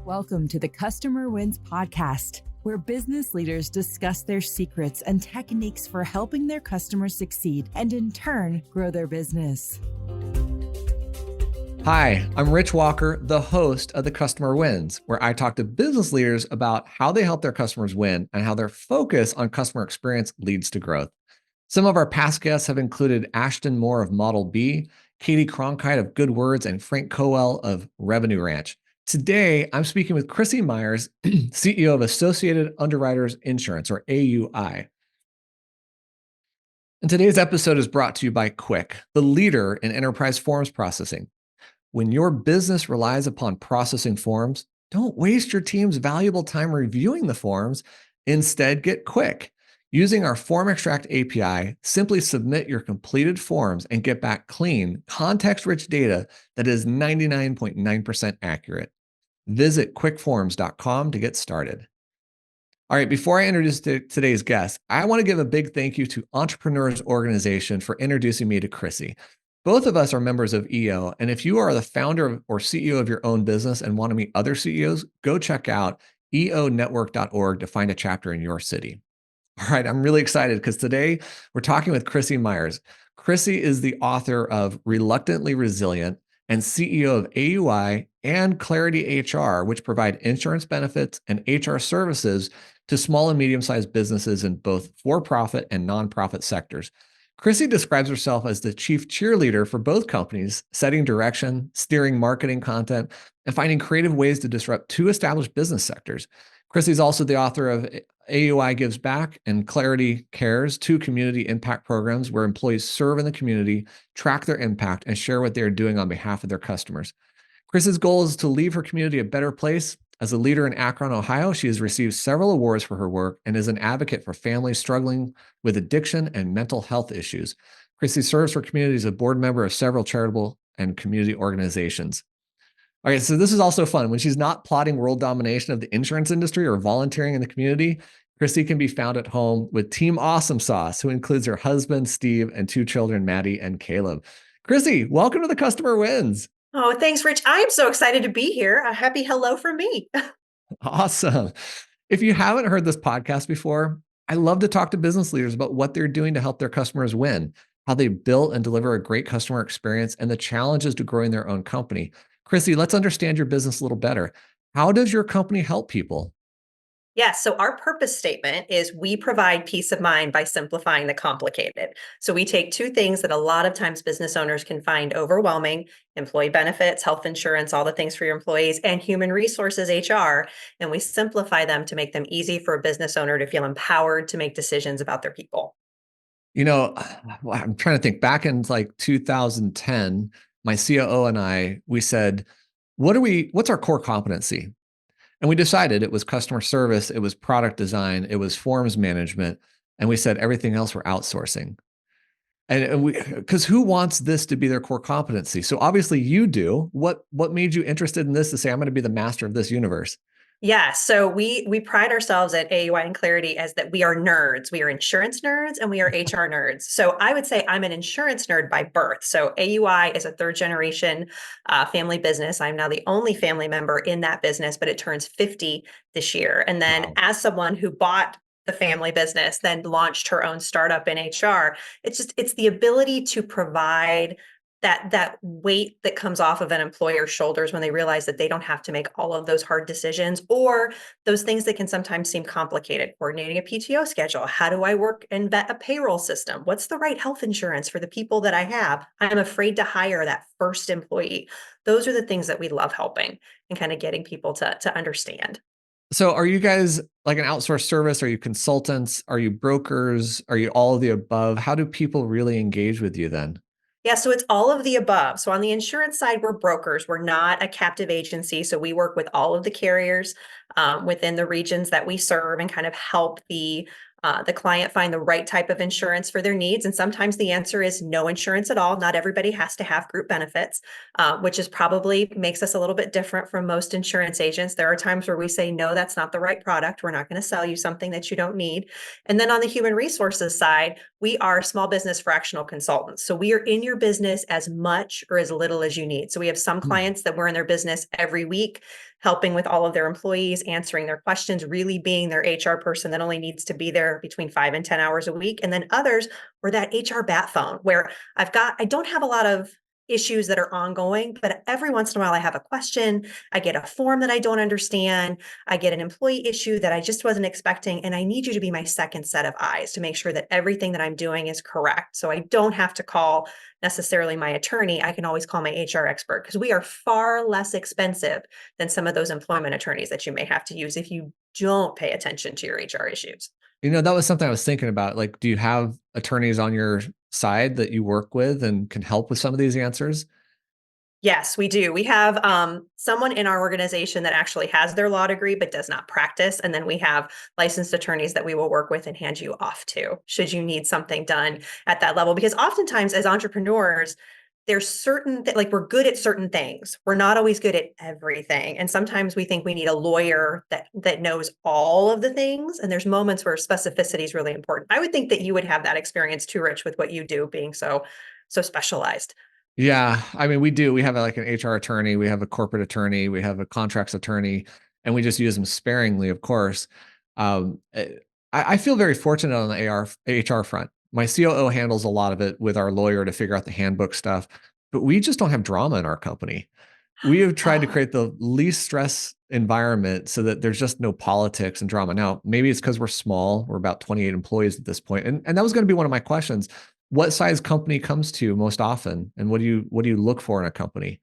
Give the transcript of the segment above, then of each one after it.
Welcome to the Customer Wins podcast, where business leaders discuss their secrets and techniques for helping their customers succeed and in turn grow their business. Hi, I'm Rich Walker, the host of the Customer Wins, where I talk to business leaders about how they help their customers win and how their focus on customer experience leads to growth. Some of our past guests have included Ashton Moore of Model B, Katie Cronkite of Good Words, and Frank Coel of Revenue Ranch. Today, I'm speaking with Chrissy Meyers, CEO of Associated Underwriters Insurance, or AUI. And today's episode is brought to you by Quick, the leader in enterprise forms processing. When your business relies upon processing forms, don't waste your team's valuable time reviewing the forms. Instead, get Quick. Using our Form Extract API, simply submit your completed forms and get back clean, context-rich data that is 99.9% accurate. Visit quickforms.com to get started. All right, before I introduce today's guest, I want to give a big thank you to Entrepreneurs Organization for introducing me to Chrissy. Both of us are members of EO, and if you are the founder or CEO of your own business and want to meet other CEOs, go check out eonetwork.org to find a chapter in your city. All right, I'm really excited because today we're talking with Chrissy Meyers. Chrissy is the author of Reluctantly Resilient and CEO of AUI and Clarity HR, which provide insurance benefits and HR services to small and medium-sized businesses in both for-profit and nonprofit sectors. Chrissy describes herself as the chief cheerleader for both companies, setting direction, steering marketing content, and finding creative ways to disrupt two established business sectors. Chrissy is also the author of AUI Gives Back and Clarity Cares, two community impact programs where employees serve in the community, track their impact, and share what they're doing on behalf of their customers. Chrissy's goal is to leave her community a better place. As a leader in Akron, Ohio, she has received several awards for her work and is an advocate for families struggling with addiction and mental health issues. Chrissy serves her community as a board member of several charitable and community organizations. Okay, so this is also fun. When she's not plotting world domination of the insurance industry or volunteering in the community, Chrissy can be found at home with Team Awesome Sauce, who includes her husband, Steve, and two children, Maddie and Caleb. Chrissy, welcome to the Customer Wins. Oh, thanks, Rich. I am so excited to be here. A happy hello from me. Awesome. If you haven't heard this podcast before, I love to talk to business leaders about what they're doing to help their customers win, how they build and deliver a great customer experience, and the challenges to growing their own company. Chrissy, let's understand your business a little better. How does your company help people? Yes. So our purpose statement is we provide peace of mind by simplifying the complicated. So we take two things that a lot of times business owners can find overwhelming: employee benefits, health insurance, all the things for your employees, and human resources, HR. And we simplify them to make them easy for a business owner to feel empowered to make decisions about their people. You know, I'm trying to think back in like 2010, my COO and we said, what's our core competency? And we decided it was customer service, it was product design, it was forms management, and we said everything else we're outsourcing. And we, because who wants this to be their core competency? So obviously you do. What made you interested in this to say, I'm going to be the master of this universe? Yeah, so we pride ourselves at AUI and Clarity as that we are nerds. We are insurance nerds and we are HR nerds. So I would say I'm an insurance nerd by birth. So AUI is a third generation family business. I'm now the only family member in that business, but it turns 50 this year. And then Wow. as someone who bought the family business, then launched her own startup in HR, it's the ability to provide that weight that comes off of an employer's shoulders when they realize that they don't have to make all of those hard decisions, or those things that can sometimes seem complicated. Coordinating a PTO schedule. How do I work and vet a payroll system? What's the right health insurance for the people that I have? I'm afraid to hire that first employee. Those are the things that we love helping and kind of getting people to understand. So are you guys like an outsourced service? Are you consultants? Are you brokers? Are you all of the above? How do people really engage with you then? Yeah, so it's all of the above. So on the insurance side, we're brokers. We're not a captive agency. So we work with all of the carriers within the regions that we serve and kind of help the client find the right type of insurance for their needs. And sometimes the answer is no insurance at all. Not everybody has to have group benefits, which is probably makes us a little bit different from most insurance agents. There are times where we say, no, that's not the right product. We're not going to sell you something that you don't need. And then on the human resources side, we are small business fractional consultants. So we are in your business as much or as little as you need. So we have some clients that we're in their business every week, helping with all of their employees, answering their questions, really being their HR person that only needs to be there between 5 and 10 hours a week. And then others were that HR bat phone where I don't have a lot of issues that are ongoing, but every once in a while I have a question, I get a form that I don't understand, I get an employee issue that I just wasn't expecting, and I need you to be my second set of eyes to make sure that everything that I'm doing is correct. So I don't have to call necessarily my attorney. I can always call my HR expert because we are far less expensive than some of those employment attorneys that you may have to use if you don't pay attention to your HR issues. That was something I was thinking about. Like, do you have attorneys on your side that you work with and can help with some of these answers? Yes, we do. We have someone in our organization that actually has their law degree but does not practice. And then we have licensed attorneys that we will work with and hand you off to should you need something done at that level. Because oftentimes as entrepreneurs, there's certain like we're good at certain things. We're not always good at everything. And sometimes we think we need a lawyer that knows all of the things. And there's moments where specificity is really important. I would think that you would have that experience too, Rich, with what you do being so specialized. Yeah, I mean, we do. We have like an HR attorney, we have a corporate attorney, we have a contracts attorney, and we just use them sparingly, of course. I feel very fortunate on the HR front. My COO handles a lot of it with our lawyer to figure out the handbook stuff, but we just don't have drama in our company. We have tried to Oh, create the least stress environment so that there's just no politics and drama. Now, maybe it's because we're small. We're about 28 employees at this point. And that was going to be one of my questions. What size company comes to you most often? And what do you look for in a company?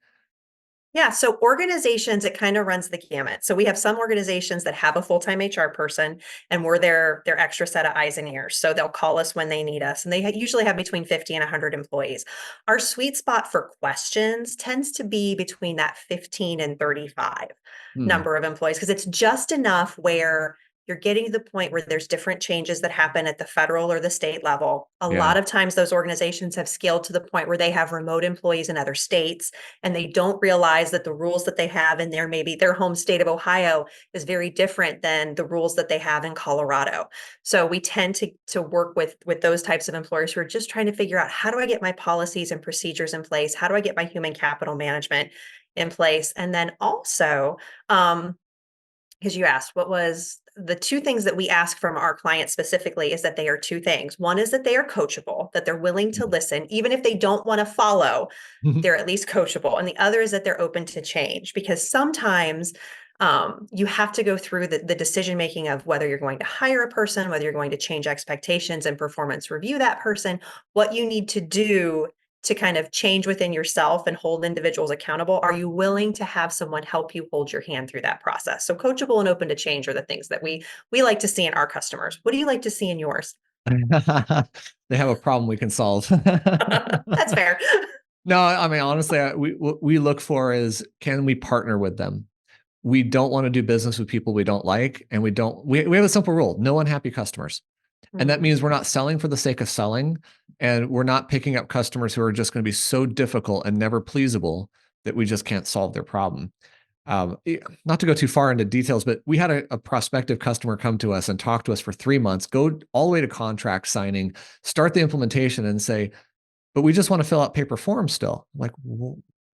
yeah. So organizations, it kind of runs the gamut. So we have some organizations that have a full-time HR person and we're their extra set of eyes and ears. So they'll call us when they need us. And they usually have between 50 and 100 employees. Our sweet spot for questions tends to be between that 15 and 35 Hmm. number of employees because it's just enough where you're getting to the point where there's different changes that happen at the federal or the state level. A Yeah. lot of times those organizations have scaled to the point where they have remote employees in other states and they don't realize that the rules that they have in their maybe their home state of Ohio is very different than the rules that they have in Colorado. So we tend to work with those types of employers who are just trying to figure out how do I get my policies and procedures in place? How do I get my human capital management in place? And then also, because you asked what was the two things that we ask from our clients specifically is that they are two things. One is that they are coachable, that they're willing to listen, even if they don't want to follow, they're at least coachable. And the other is that they're open to change because sometimes you have to go through the decision making of whether you're going to hire a person, whether you're going to change expectations and performance review that person, what you need to do to kind of change within yourself and hold individuals accountable. Are you willing to have someone help you hold your hand through that process? So coachable and open to change are the things that we like to see in our customers. What do you like to see in yours? They have a problem we can solve. That's fair. No, I mean, honestly, what we look for is, can we partner with them? We don't want to do business with people we don't like, and we have a simple rule: no unhappy customers. And that means we're not selling for the sake of selling, and we're not picking up customers who are just going to be so difficult and never pleasable that we just can't solve their problem. Not to go too far into details, but we had a prospective customer come to us and talk to us for 3 months, go all the way to contract signing, start the implementation, and say, "But we just want to fill out paper forms still." I'm like,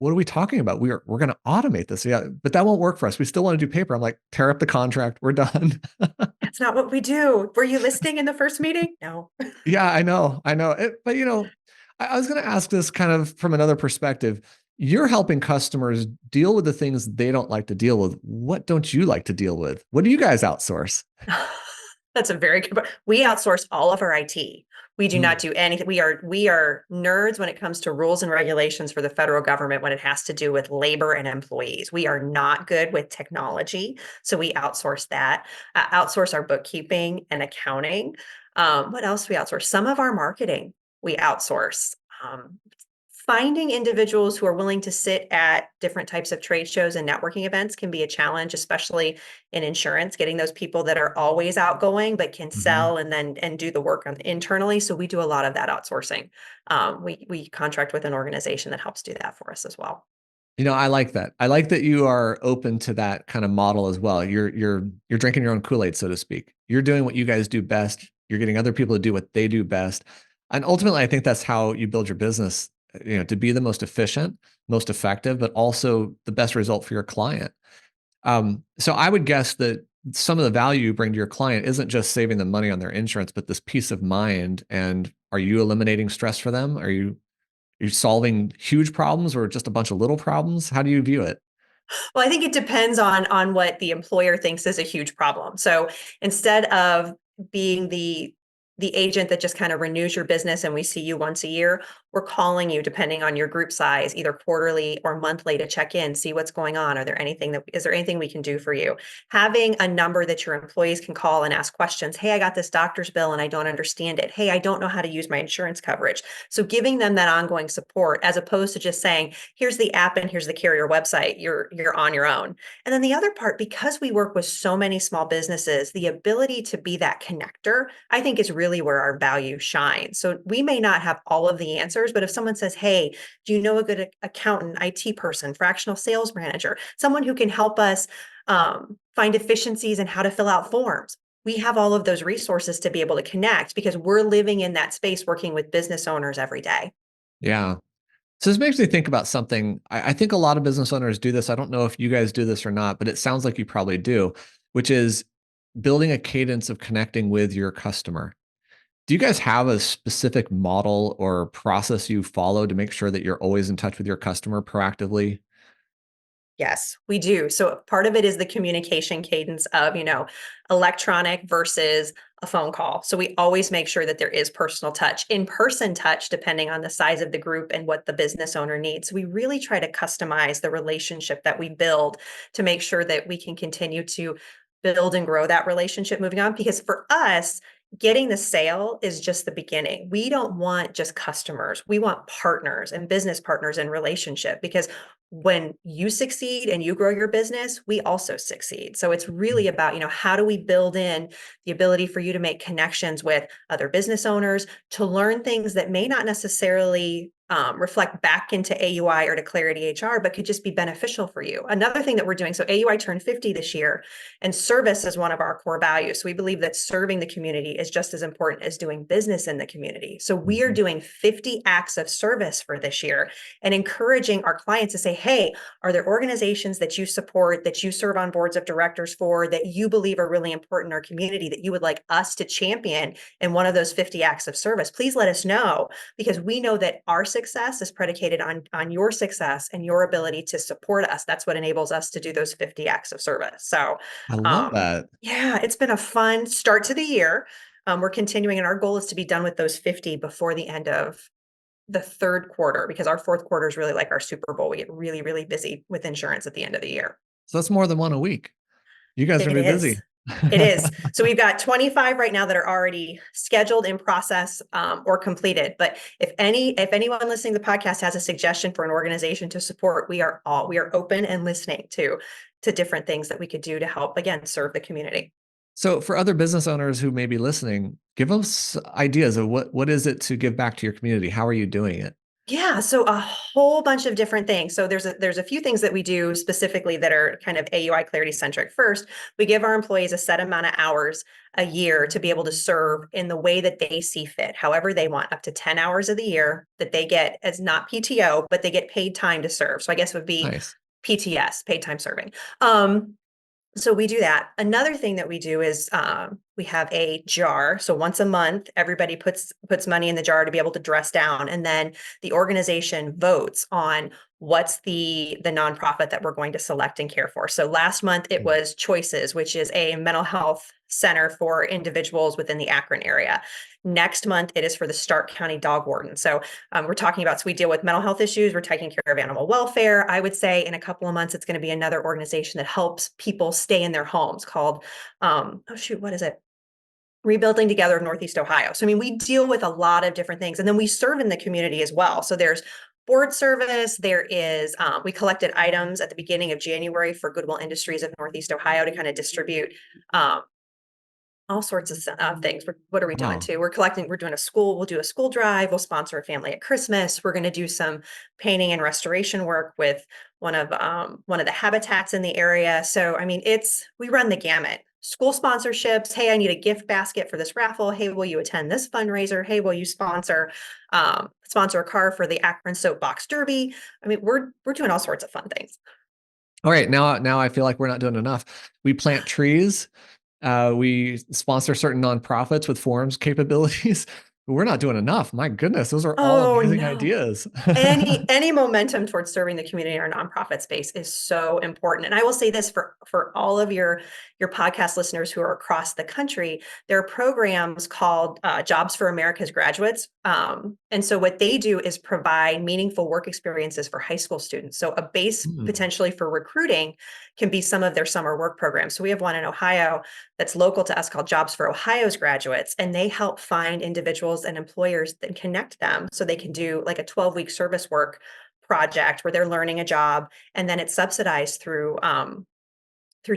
what are we talking about? We're going to automate this. Yeah, but that won't work for us. We still want to do paper. I'm like, tear up the contract. We're done. That's not what we do. Were you listening in the first meeting? No. Yeah, I know. But I was going to ask this kind of from another perspective. You're helping customers deal with the things they don't like to deal with. What don't you like to deal with? What do you guys outsource? That's a very good. We outsource all of our IT. We do not Mm. do anything. We are nerds when it comes to rules and regulations for the federal government when it has to do with labor and employees. We are not good with technology, so we outsource that. Outsource our bookkeeping and accounting. What else do we outsource? Some of our marketing we outsource. Finding individuals who are willing to sit at different types of trade shows and networking events can be a challenge, especially in insurance, getting those people that are always outgoing but can Mhm. sell and do the work internally. So we do a lot of that outsourcing. We contract with an organization that helps do that for us as well. I like that. I like that you are open to that kind of model as well. You're drinking your own Kool-Aid, so to speak. You're doing what you guys do best. You're getting other people to do what they do best. And ultimately, I think that's how you build your business, to be the most efficient, most effective, but also the best result for your client. So I would guess that some of the value you bring to your client isn't just saving them money on their insurance, but this peace of mind. And are you eliminating stress for them? Are you solving huge problems or just a bunch of little problems? How do you view it? Well, I think it depends on what the employer thinks is a huge problem. So instead of being the agent that just kind of renews your business and we see you once a year, we're calling you depending on your group size, either quarterly or monthly to check in, see what's going on. Is there anything we can do for you? Having a number that your employees can call and ask questions. Hey, I got this doctor's bill and I don't understand it. Hey, I don't know how to use my insurance coverage. So giving them that ongoing support as opposed to just saying, here's the app and here's the carrier website. You're on your own. And then the other part, because we work with so many small businesses, the ability to be that connector, I think is really where our value shines. So we may not have all of the answers, but if someone says, hey, do you know a good accountant, IT person, fractional sales manager, someone who can help us find efficiencies in how to fill out forms? We have all of those resources to be able to connect because we're living in that space working with business owners every day. Yeah. So this makes me think about something. I think a lot of business owners do this. I don't know if you guys do this or not, but it sounds like you probably do, which is building a cadence of connecting with your customer. Do you guys have a specific model or process you follow to make sure that you're always in touch with your customer proactively? Yes, we do. So part of it is the communication cadence of, electronic versus a phone call. So we always make sure that there is personal touch, in-person touch, depending on the size of the group and what the business owner needs. So we really try to customize the relationship that we build to make sure that we can continue to build and grow that relationship moving on. Because for us, getting the sale is just the beginning. We don't want just customers. We want partners and business partners in relationship because when you succeed and you grow your business, we also succeed. So it's really about, how do we build in the ability for you to make connections with other business owners, to learn things that may not necessarily reflect back into AUI or to Clarity HR, but could just be beneficial for you. Another thing that we're doing, so AUI turned 50 this year, and service is one of our core values. So we believe that serving the community is just as important as doing business in the community. So we are Mhm. doing 50 acts of service for this year and encouraging our clients to say, hey, are there organizations that you support, that you serve on boards of directors for, that you believe are really important in our community, that you would like us to champion in one of those 50 acts of service? Please let us know, because we know that our success is predicated on your success and your ability to support us. That's what enables us to do those 50 acts of service. So I love that. yeah, it's been a fun start to the year. We're continuing, and our goal is to be done with those 50 before the end of the third quarter, because our fourth quarter is really like our Super Bowl. We get really, really busy with insurance at the end of the year. So that's more than one a week. You guys are It gonna be is. busy. It is. So we've got 25 right now that are already scheduled, in process, or completed. But if anyone listening to the podcast has a suggestion for an organization to support, we are open and listening to different things that we could do to help, again, serve the community. So for other business owners who may be listening, give us ideas of what is it to give back to your community? How are you doing it? Yeah, so a whole bunch of different things. So there's a few things that we do specifically that are kind of AUI Clarity centric. First, we give our employees a set amount of hours a year to be able to serve in the way that they see fit, however they want, up to 10 hours of the year that they get as not PTO, but they get paid time to serve. So I guess it would be Nice. PTS, paid time serving. So we do that. Another thing that we do is we have a jar. So once a month, everybody puts money in the jar to be able to dress down, and then the organization votes on what's the nonprofit that we're going to select and care for. So last month it Mm. was Choices, which is a mental health center for individuals within the Akron area. Next month it is for the Stark County Dog Warden. So we're talking about, so we deal with mental health issues. We're taking care of animal welfare. I would say in a couple of months, it's going to be another organization that helps people stay in their homes called, what is it? Rebuilding Together of Northeast Ohio. So, I mean, we deal with a lot of different things, and then we serve in the community as well. So there's board service. There is, we collected items at the beginning of January for Goodwill Industries of Northeast Ohio to kind of distribute, all sorts of things. What are we doing Wow. too? We're doing we'll do a school drive. We'll sponsor a family at Christmas. We're going to do some painting and restoration work with one of the habitats in the area. So, I mean, we run the gamut. School sponsorships. Hey, I need a gift basket for this raffle. Hey, will you attend this fundraiser? Hey, will you sponsor a car for the Akron Soapbox Derby? I mean, we're doing all sorts of fun things. All right, now I feel like we're not doing enough. We plant trees. We sponsor certain nonprofits with forums capabilities. We're not doing enough. My goodness, those are all Oh amazing no. ideas. Any momentum towards serving the community in our nonprofit space is so important. And I will say this for all of your podcast listeners who are across the country, there are programs called Jobs for America's Graduates. And so what they do is provide meaningful work experiences for high school students. So a base Hmm. potentially for recruiting can be some of their summer work programs. So we have one in Ohio that's local to us called Jobs for Ohio's Graduates, and they help find individuals and employers that connect them so they can do like a 12-week service work project where they're learning a job, and then it's subsidized through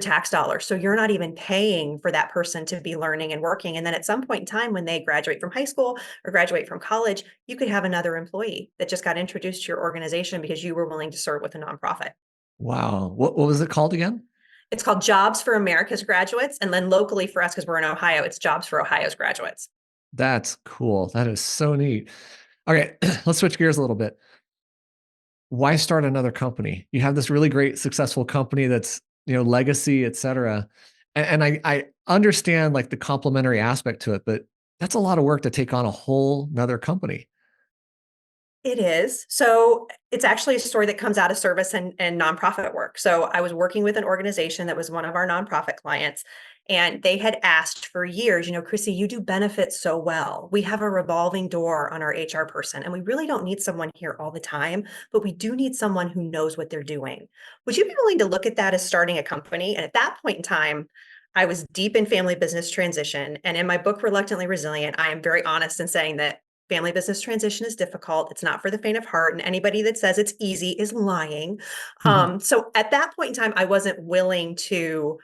tax dollars. So you're not even paying for that person to be learning and working. And then at some point in time, when they graduate from high school or graduate from college, you could have another employee that just got introduced to your organization because you were willing to serve with a nonprofit. Wow. What was it called again? It's called Jobs for America's Graduates. And then locally for us, because we're in Ohio, it's Jobs for Ohio's Graduates. That's cool. That is so neat. Okay, let's switch gears a little bit. Why start another company? You have this really great, successful company that's, legacy, et cetera. And I understand like the complementary aspect to it, but that's a lot of work to take on a whole nother company. It is. So it's actually a story that comes out of service and nonprofit work. So I was working with an organization that was one of our nonprofit clients, and they had asked for years, Chrissy, you do benefits so well. We have a revolving door on our HR person, and we really don't need someone here all the time, but we do need someone who knows what they're doing. Would you be willing to look at that as starting a company? And at that point in time, I was deep in family business transition. And in my book, Reluctantly Resilient, I am very honest in saying that family business transition is difficult. It's not for the faint of heart. And anybody that says it's easy is lying. So at that point in time, I wasn't willing to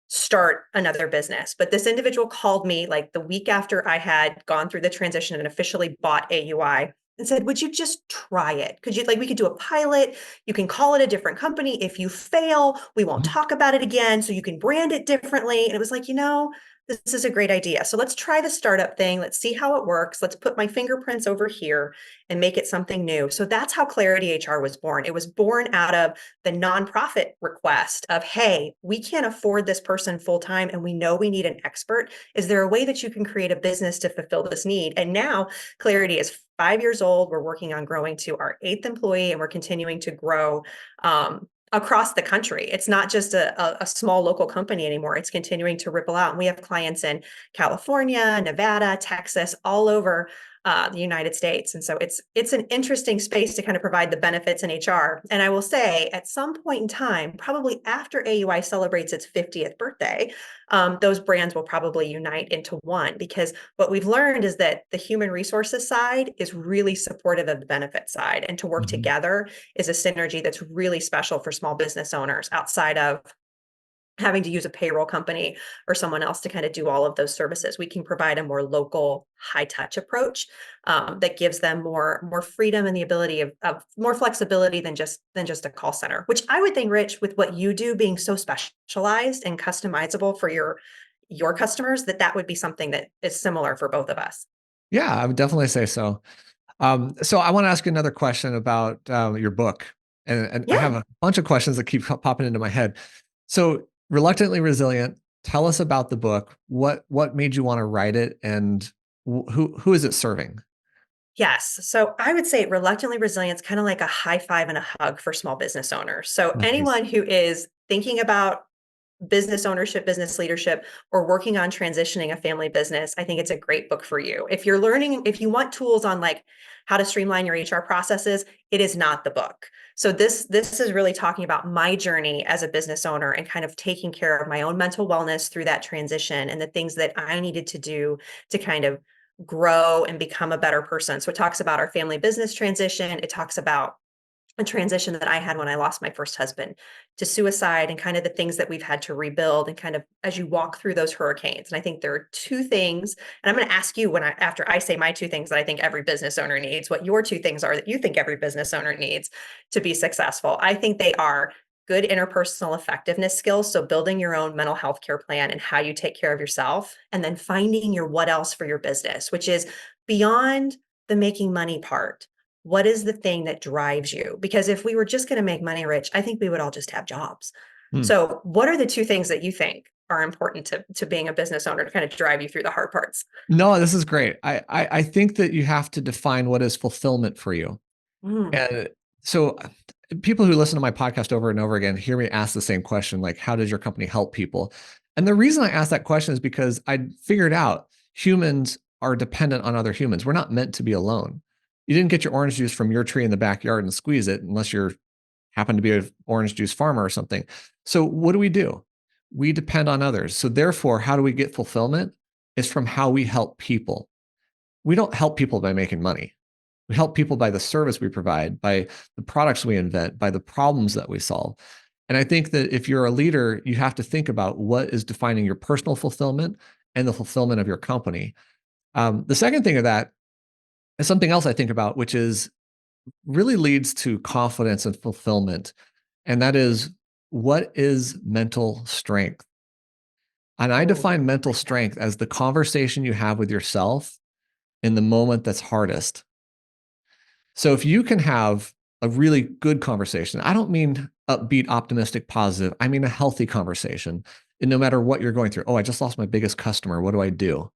start another business. But this individual called me like the week after I had gone through the transition and officially bought AUI and said, would you just try it? Could you, like, we could do a pilot. You can call it a different company. If you fail, we won't talk about it again. So you can brand it differently. And it was like, this is a great idea. So let's try the startup thing. Let's see how it works. Let's put my fingerprints over here and make it something new. So that's how Clarity HR was born. It was born out of the nonprofit request of, hey, we can't afford this person full time and we know we need an expert. Is there a way that you can create a business to fulfill this need? And now Clarity is 5 years old. We're working on growing to our 8th employee, and we're continuing to grow across the country. It's not just a small local company anymore. It's continuing to ripple out. And we have clients in California, Nevada, Texas, all over the United States. And so it's an interesting space to kind of provide the benefits in HR. And I will say at some point in time, probably after AUI celebrates its 50th birthday, those brands will probably unite into one, because what we've learned is that the human resources side is really supportive of the benefit side, and to work Mhm. together is a synergy that's really special for small business owners outside of having to use a payroll company or someone else to kind of do all of those services. We can provide a more local, high touch approach that gives them more freedom and the ability of more flexibility than just a call center. Which I would think, Rich, with what you do being so specialized and customizable for your customers, that would be something that is similar for both of us. Yeah, I would definitely say so. So I want to ask you another question about your book, and I have Yeah. a bunch of questions that keep popping into my head. So, Reluctantly Resilient. Tell us about the book. What made you want to write it, and who is it serving? Yes. So I would say Reluctantly Resilient is kind of like a high five and a hug for small business owners. So Nice. anyone who is thinking about business ownership, business leadership, or working on transitioning a family business, I think it's a great book for you. If you want tools on like how to streamline your HR processes, it is not the book. So this is really talking about my journey as a business owner and kind of taking care of my own mental wellness through that transition and the things that I needed to do to kind of grow and become a better person. So it talks about our family business transition. It talks about a transition that I had when I lost my first husband to suicide, and kind of the things that we've had to rebuild, and kind of as you walk through those hurricanes. And I think there are two things, and I'm going to ask you after I say my two things that I think every business owner needs, what your two things are that you think every business owner needs to be successful. I think they are good interpersonal effectiveness skills. So building your own mental health care plan and how you take care of yourself, and then finding your what else for your business, which is beyond the making money part. what is the thing that drives you? Because if we were just going to make money, Rich, I think we would all just have jobs. Hmm. So what are the two things that you think are important to being a business owner to kind of drive you through the hard parts? No, this is great. I think that you have to define what is fulfillment for you. Mm. And so people who listen to my podcast over and over again hear me ask the same question, like, how does your company help people? And the reason I ask that question is because I figured out humans are dependent on other humans. We're not meant to be alone. You didn't get your orange juice from your tree in the backyard and squeeze it unless you're happen to be an orange juice farmer or something. So what do? We depend on others. So therefore, how do we get fulfillment? Is from how we help people. We don't help people by making money. We help people by the service we provide, by the products we invent, by the problems that we solve. And I think that if you're a leader, you have to think about what is defining your personal fulfillment and the fulfillment of your company. The second thing of that is something else I think about, which is really leads to confidence and fulfillment. And that is, what is mental strength? And I Oh, define mental like that. strength as the conversation you have with yourself in the moment that's hardest. So if you can have a really good conversation, I don't mean upbeat, optimistic, positive. I mean a healthy conversation. And no matter what you're going through, oh, I just lost my biggest customer. What do I do?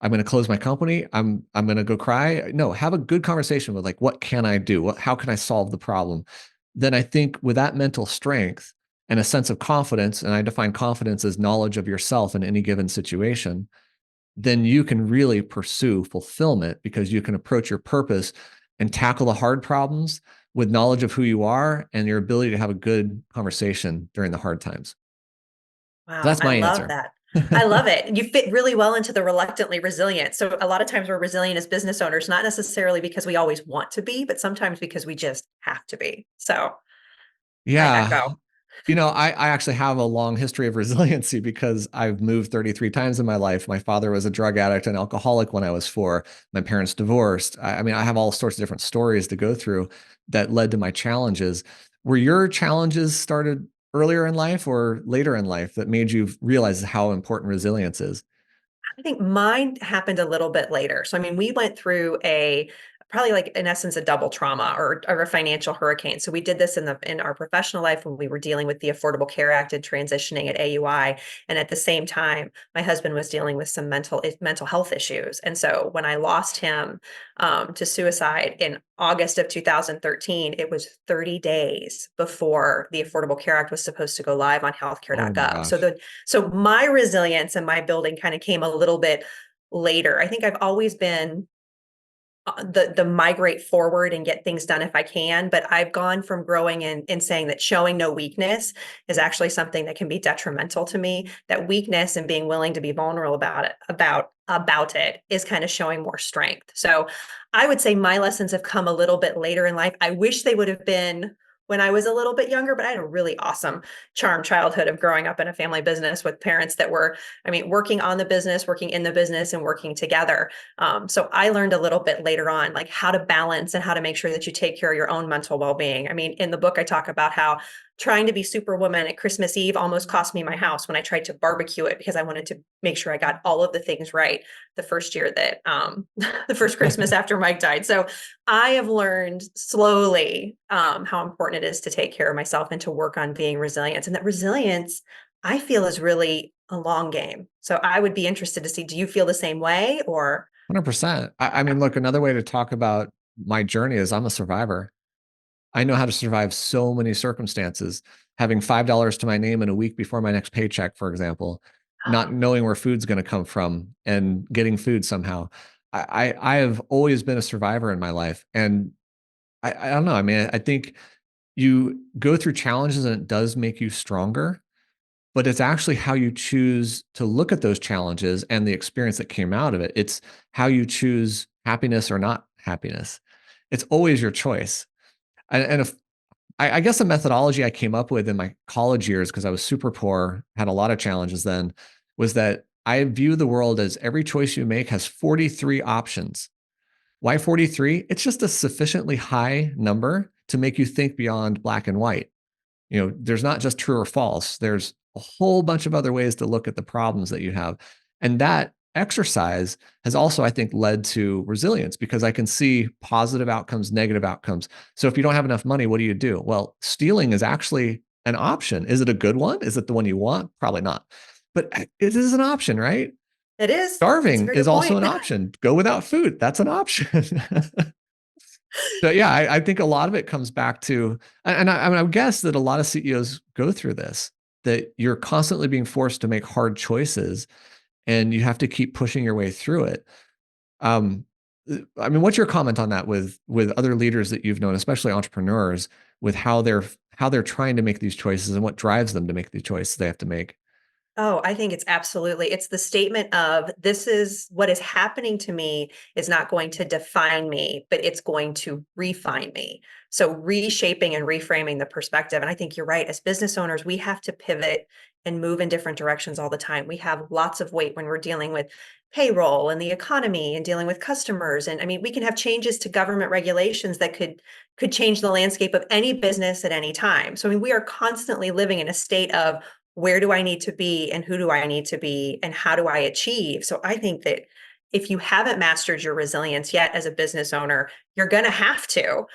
I'm going to close my company. I'm going to go cry. No, have a good conversation with, like, what can I do? How can I solve the problem? Then I think with that mental strength and a sense of confidence, and I define confidence as knowledge of yourself in any given situation, then you can really pursue fulfillment because you can approach your purpose and tackle the hard problems with knowledge of who you are and your ability to have a good conversation during the hard times. So Wow, that's I my love answer. that. I love it. You fit really well into the reluctantly resilient. So a lot of times we're resilient as business owners, not necessarily because we always want to be, but sometimes because we just have to be. So I Yeah. echo. I actually have a long history of resiliency because I've moved 33 times in my life. My father was a drug addict and alcoholic when I was 4. My parents divorced. I mean, I have all sorts of different stories to go through that led to my challenges. Were your challenges started earlier in life or later in life that made you realize how important resilience is? I think mine happened a little bit later. So, I mean, we went through a probably like in essence a double trauma or a financial hurricane. So we did this in our professional life when we were dealing with the Affordable Care Act and transitioning at AUI, and at the same time, my husband was dealing with some mental health issues. And so when I lost him to suicide in August of 2013, it was 30 days before the Affordable Care Act was supposed to go live on Oh my healthcare.gov. gosh. So my resilience and my building kind of came a little bit later. I think I've always been the migrate forward and get things done if I can, but I've gone from growing and saying that showing no weakness is actually something that can be detrimental to me. That weakness and being willing to be vulnerable about it is kind of showing more strength. So I would say my lessons have come a little bit later in life. I wish they would have been when I was a little bit younger, but I had a really awesome charmed childhood of growing up in a family business with parents that were, I mean, working on the business, working in the business, and working together. So I learned a little bit later on, like how to balance and how to make sure that you take care of your own mental well-being. I mean, in the book, I talk about how trying to be Superwoman at Christmas Eve almost cost me my house when I tried to barbecue it because I wanted to make sure I got all of the things right the first year that the first Christmas after Mike died. So I have learned slowly how important it is to take care of myself and to work on being resilient. And that resilience, I feel, is really a long game. So I would be interested to see, do you feel the same way or? 100%. I mean, look, another way to talk about my journey is I'm a survivor. I know how to survive so many circumstances. Having $5 to my name in a week before my next paycheck, for example, not knowing where food's going to come from and getting food somehow. I have always been a survivor in my life. And I don't know. I mean, I think you go through challenges and it does make you stronger, but it's actually how you choose to look at those challenges and the experience that came out of it. It's how you choose happiness or not happiness. It's always your choice. And if I guess the methodology I came up with in my college years, because I was super poor, had a lot of challenges then, was that I view the world as every choice you make has 43 options. Why 43? It's just a sufficiently high number to make you think beyond black and white. There's not just true or false. There's a whole bunch of other ways to look at the problems that you have. And that exercise has also, I think, led to resilience because I can see positive outcomes, negative outcomes. So if you don't have enough money, what do you do? Well, stealing is actually an option. Is it a good one? Is it the one you want? Probably not. But it is an option, right? It is. It's a Starving very is good also point. an option. Go without food. That's an option. So yeah, I think a lot of it comes back to, and I would guess that a lot of CEOs go through this, that you're constantly being forced to make hard choices and you have to keep pushing your way through it. Um, I mean, what's your comment on that with other leaders that you've known, especially entrepreneurs, with how they're trying to make these choices and what drives them to make the choices they have to make? Oh, I think it's the statement of this is what is happening to me is not going to define me, but it's going to refine me. So reshaping and reframing the perspective. And I think you're right. As business owners, we have to pivot and move in different directions all the time. We have lots of weight when we're dealing with payroll and the economy and dealing with customers. And I mean, we can have changes to government regulations that could change the landscape of any business at any time. So I mean, we are constantly living in a state of where do I need to be and who do I need to be and how do I achieve? So I think that if you haven't mastered your resilience yet as a business owner, you're going to have to.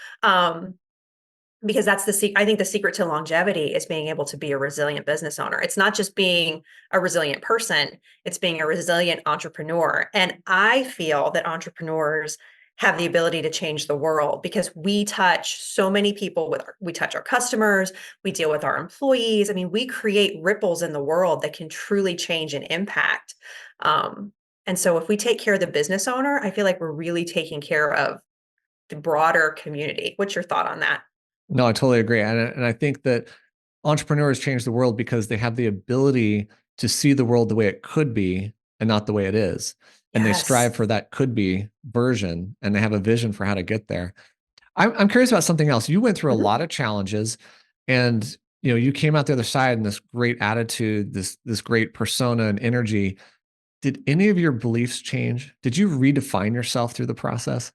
Because that's I think the secret to longevity is being able to be a resilient business owner. It's not just being a resilient person, it's being a resilient entrepreneur. And I feel that entrepreneurs have the ability to change the world because we touch so many people we touch our customers, we deal with our employees. I mean, we create ripples in the world that can truly change and impact. Um, and so if we take care of the business owner, I feel like we're really taking care of the broader community. What's your thought on that? No, I totally agree. And I think that entrepreneurs change the world because they have the ability to see the world the way it could be and not the way it is. And they Yes. strive for that could be version and they have a vision for how to get there. I'm curious about something else. You went through a Mhm. lot of challenges and you came out the other side in this great attitude, this great persona and energy. Did any of your beliefs change? Did you redefine yourself through the process?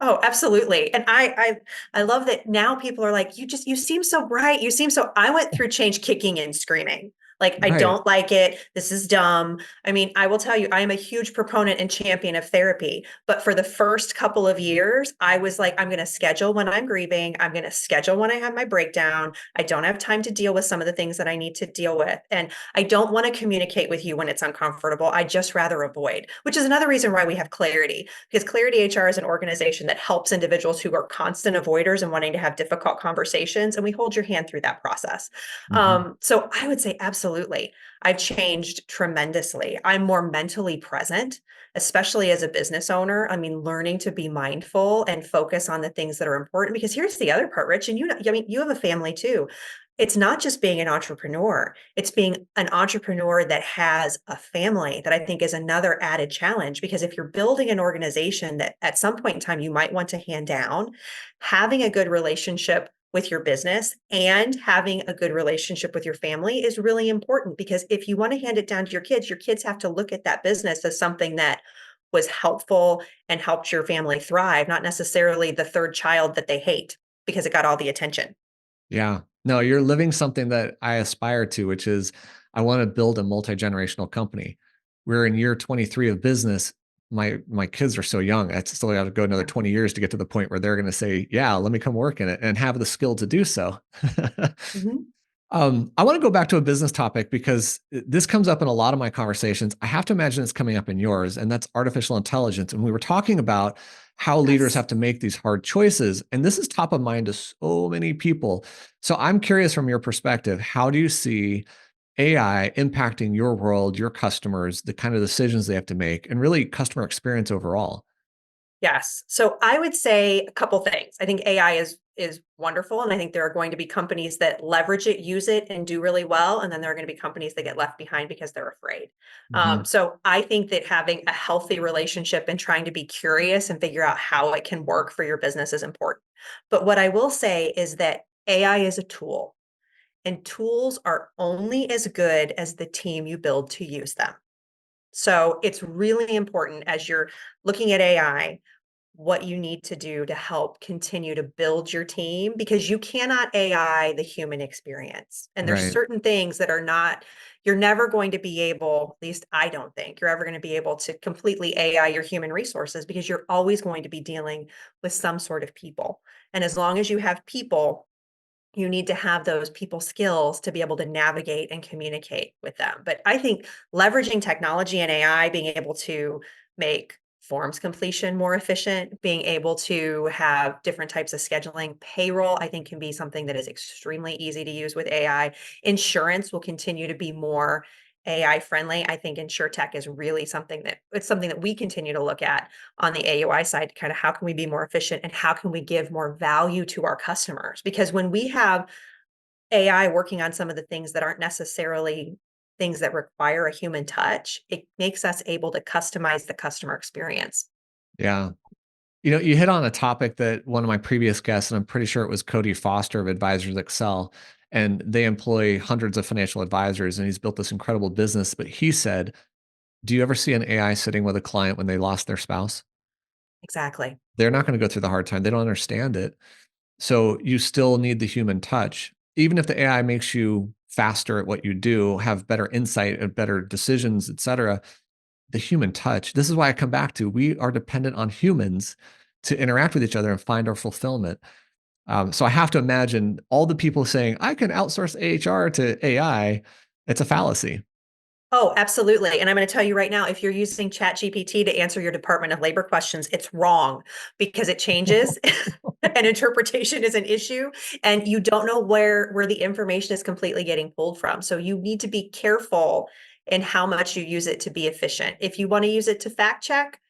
Oh, absolutely. And I love that now people are like, you seem so bright. You seem so I went through change kicking and screaming. Like, I Right. don't like it. This is dumb. I mean, I will tell you, I am a huge proponent and champion of therapy. But for the first couple of years, I was like, I'm going to schedule when I'm grieving. I'm going to schedule when I have my breakdown. I don't have time to deal with some of the things that I need to deal with. And I don't want to communicate with you when it's uncomfortable. I just rather avoid, which is another reason why we have Clarity, because Clarity HR is an organization that helps individuals who are constant avoiders and wanting to have difficult conversations, and we hold your hand through that process. Mhm. So I would say absolutely. I've changed tremendously. I'm more mentally present, especially as a business owner. I mean, learning to be mindful and focus on the things that are important. Because here's the other part, Rich, and I mean, you have a family too. It's not just being an entrepreneur, it's being an entrepreneur that has a family that I think is another added challenge. Because if you're building an organization that at some point in time you might want to hand down, having a good relationship with your business and having a good relationship with your family is really important. Because if you want to hand it down to your kids have to look at that business as something that was helpful and helped your family thrive, not necessarily the third child that they hate because it got all the attention. Yeah. No, you're living something that I aspire to, which is I want to build a multi-generational company. We're in year 23 of business. My kids are so young. I still got to go another 20 years to get to the point where they're going to say, "Yeah, let me come work in it," and have the skill to do so. Mhm. I want to go back to a business topic because this comes up in a lot of my conversations. I have to imagine it's coming up in yours, and that's artificial intelligence. And we were talking about how leaders Yes. have to make these hard choices. And this is top of mind to so many people. So I'm curious from your perspective, how do you see AI impacting your world, your customers, the kind of decisions they have to make, and really customer experience overall? Yes. So I would say a couple things. I think AI is wonderful, and I think there are going to be companies that leverage it, use it, and do really well, and then there are going to be companies that get left behind because they're afraid. Mhm. So I think that having a healthy relationship and trying to be curious and figure out how it can work for your business is important. But what I will say is that AI is a tool, and tools are only as good as the team you build to use them. So it's really important as you're looking at AI, what you need to do to help continue to build your team, because you cannot AI the human experience. And there's Right. certain things that are not, you're never going to be able, at least I don't think you're ever going to be able to completely AI your human resources, because you're always going to be dealing with some sort of people. And as long as you have people, you need to have those people skills to be able to navigate and communicate with them. But I think leveraging technology and AI, being able to make forms completion more efficient, being able to have different types of scheduling, payroll, I think can be something that is extremely easy to use with AI. Insurance will continue to be more AI friendly. I think InsurTech is really something that we continue to look at on the AUI side, kind of how can we be more efficient and how can we give more value to our customers? Because when we have AI working on some of the things that aren't necessarily things that require a human touch, it makes us able to customize the customer experience. Yeah. You hit on a topic that one of my previous guests, and I'm pretty sure it was Cody Foster of Advisors Excel, and they employ hundreds of financial advisors, and he's built this incredible business. But he said, do you ever see an AI sitting with a client when they lost their spouse? Exactly. They're not going to go through the hard time. They don't understand it. So you still need the human touch. Even if the AI makes you faster at what you do, have better insight and better decisions, et cetera, the human touch, this is why I come back to, we are dependent on humans to interact with each other and find our fulfillment. So I have to imagine all the people saying, I can outsource HR to AI. It's a fallacy. Oh, absolutely. And I'm going to tell you right now, if you're using ChatGPT to answer your Department of Labor questions, it's wrong because it changes and interpretation is an issue, and you don't know where the information is completely getting pulled from. So you need to be careful in how much you use it to be efficient. If you want to use it to fact check,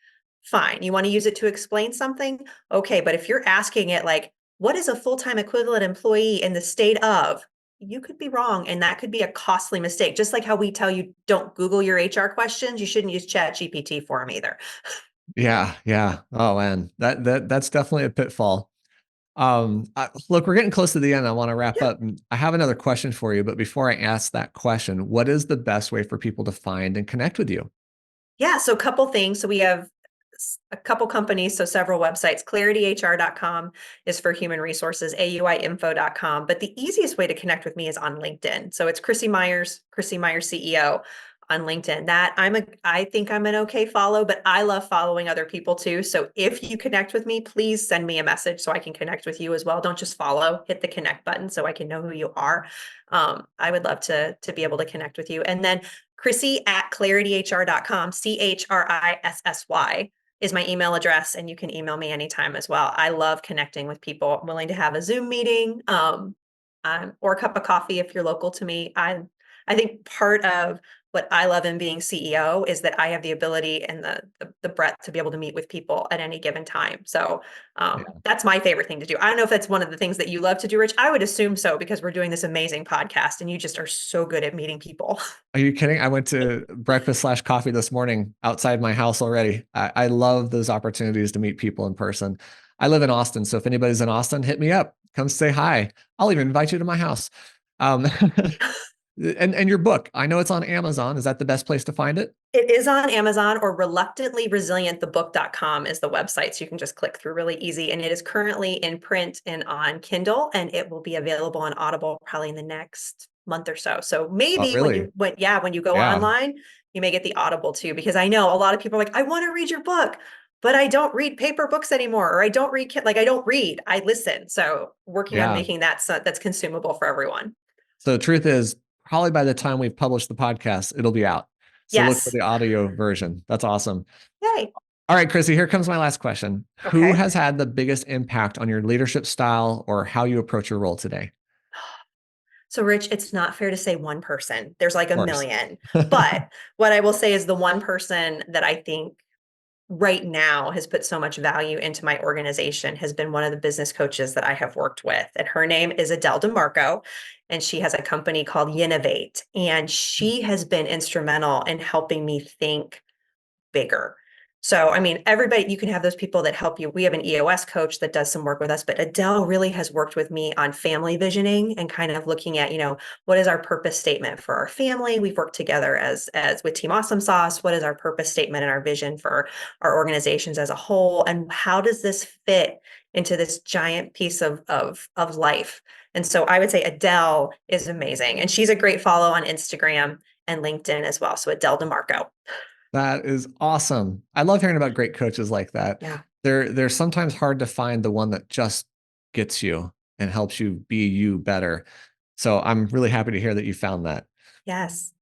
fine. You want to use it to explain something? Okay. But if you're asking it like, what is a full-time equivalent employee in the state of? You could be wrong, and that could be a costly mistake. Just like how we tell you don't Google your HR questions, you shouldn't use Chat GPT for them either. Yeah, yeah. Oh man, that's definitely a pitfall. Look, we're getting close to the end. I want to wrap Yeah. up. And I have another question for you, but before I ask that question, what is the best way for people to find and connect with you? Yeah. So a couple things. So we have a couple companies, so several websites. ClarityHR.com is for human resources, AUIinfo.com. But the easiest way to connect with me is on LinkedIn. So it's Chrissy Meyers CEO on LinkedIn. I think I'm an okay follow, but I love following other people too. So if you connect with me, please send me a message so I can connect with you as well. Don't just follow, hit the connect button so I can know who you are. I would love to be able to connect with you. And then Chrissy at clarityhr.com, CHRISSY is my email address, and you can email me anytime as well. I love connecting with people. I'm willing to have a Zoom meeting, or a cup of coffee if you're local to me. I think part of what I love in being CEO is that I have the ability and the breadth to be able to meet with people at any given time. So that's my favorite thing to do. I don't know if that's one of the things that you love to do, Rich. I would assume so, because we're doing this amazing podcast and you just are so good at meeting people. Are you kidding? I went to breakfast slash coffee this morning outside my house already. I love those opportunities to meet people in person. I live in Austin, so if anybody's in Austin, hit me up. Come say hi. I'll even invite you to my house. Um, and your book, I know it's on Amazon. Is that the best place to find it? It is on Amazon, or reluctantlyresilientthebook.com is the website. So you can just click through really easy. And it is currently in print and on Kindle, and it will be available on Audible probably in the next month or so. So Oh, maybe really? when you go Yeah, online, you may get the Audible too, because I know a lot of people are like, I want to read your book, but I don't read paper books anymore, or I don't read, I don't read, I listen. So working on yeah. making that so that's consumable for everyone. So the truth is, probably by the time we've published the podcast, it'll be out. So look for Yes. the audio version. That's awesome. Yay. All right, Chrissy, here comes my last question. Who Okay. has had the biggest impact on your leadership style or how you approach your role today? So, Rich, it's not fair to say one person. There's like Of a course. million. But what I will say is the one person that I think right now has put so much value into my organization has been one of the business coaches that I have worked with. And her name is Adele DeMarco. And she has a company called Yinovate. And she has been instrumental in helping me think bigger. So, I mean, everybody, you can have those people that help you. We have an EOS coach that does some work with us, but Adele really has worked with me on family visioning and kind of looking at, what is our purpose statement for our family? We've worked together as with Team Awesome Sauce. What is our purpose statement and our vision for our organizations as a whole? And how does this fit into this giant piece of life? And so I would say Adele is amazing. And she's a great follow on Instagram and LinkedIn as well. So Adele DeMarco. That is awesome. I love hearing about great coaches like that. Yeah. They're sometimes hard to find the one that just gets you and helps you be you better. So I'm really happy to hear that you found that. Yes.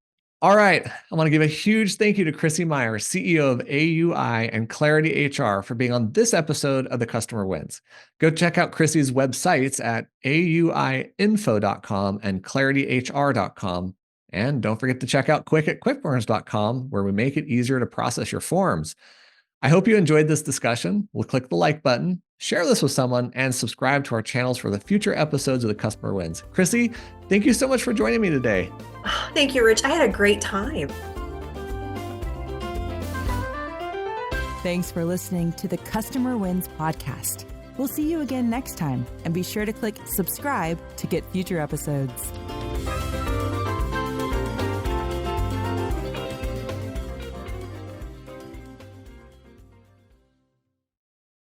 All right. I want to give a huge thank you to Chrissy Meyers, CEO of AUI and Clarity HR, for being on this episode of The Customer Wins. Go check out Chrissy's websites at auiinfo.com and clarityhr.com. And don't forget to check out Quick at quickburns.com, where we make it easier to process your forms. I hope you enjoyed this discussion. We'll click the like button, share this with someone, and subscribe to our channels for the future episodes of The Customer Wins. Chrissy, thank you so much for joining me today. Oh, thank you, Rich. I had a great time. Thanks for listening to the Customer Wins podcast. We'll see you again next time, and be sure to click subscribe to get future episodes.